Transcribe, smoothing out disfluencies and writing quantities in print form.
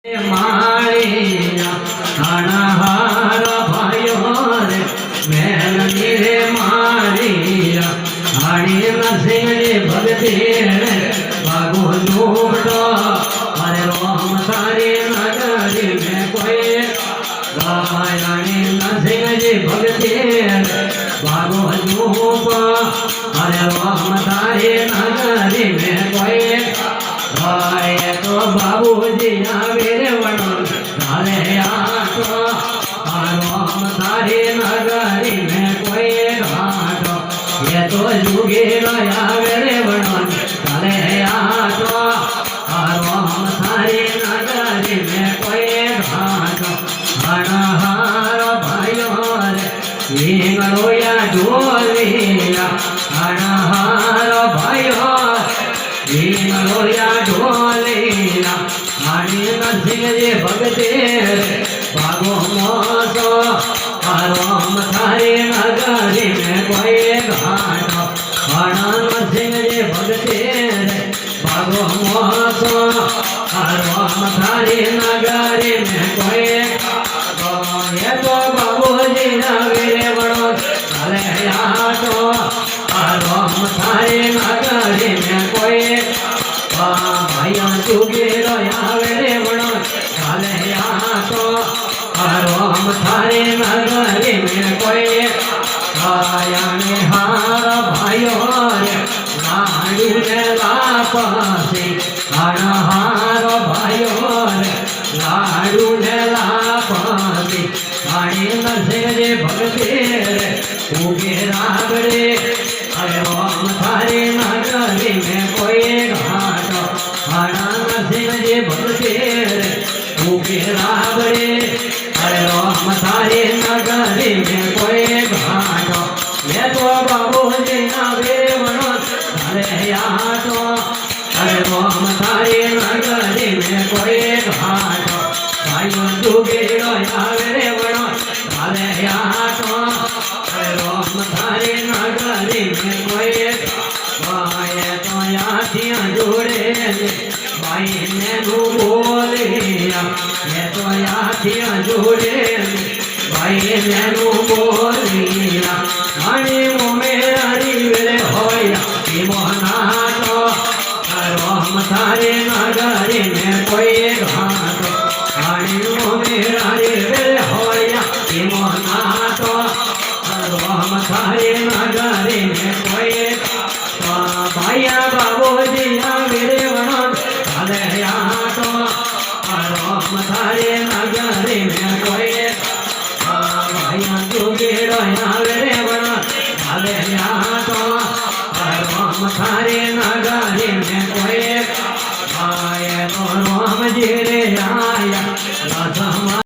मारिया अनहार भयो रे मेलनी रे मारिया हरि नरसिंह जी भगती रे बागो झूठो अरे राम सारी नगरी में कोई रामायणी नरसिंह जी भगती रे बागो झूठो अरे राम सारी नगरी में कोई तो बाबूजी मेरे वणन डाले आटो राम तारी नगरी में कोई घाटो ये तो जुगे रया मेरे वणन डाले आटो राम तारी नगरी में कोई घाटो अनहार भयो रे इंगलोया ढोलिया अनहार भयो इंगलोया ढोलिया नरसिंह जी भगते बागो मोसो राम थारी नगरी में कोई घाटो नरसिंह जी भगते बागो मोसो राम थारी नगरी में कोई ये तो बाबूजी नगरे बड़ो चले आटो राम थारी नगरी में कोई भाइया चुगे रे बड़ो चले आटो राम थारे नगरी में कोई आयाने हार भाइयो रे लाडू ने लापासी अनहार भाइयो रे लाडू ने लापासी नरसिंह जी भगते रे उगे रागड़े राम थारे नगरी में कोई घाटो नरसिंह जी भगते रे उगे रागड़े राम थारे नगरी में कोई घाटो ये तो बाबूजी मेरे वणन डाले आटो राम थारे नगरी में कोई घाटो भाइयों जुगे मेरे वणन डाले आटो राम थारे नगरी में कोई तो याथियां जोड़े भाई ने बोलिया ये तो याथियां जोड़े भाई ने बोलिया हणी वो मेरा रीवे होया कि मोहनाटो राम थारे नगरी में कोई घाटो हणी वो मेरा रीवे होया कि मोहनाटो राम थारे नगरी में कोई भाइया बाबूजी मेरे वणन डाले आटो राम थारे नगरी में कोई भाइया जुगे मेरे वणन डाले आटो राम थारे नगरी में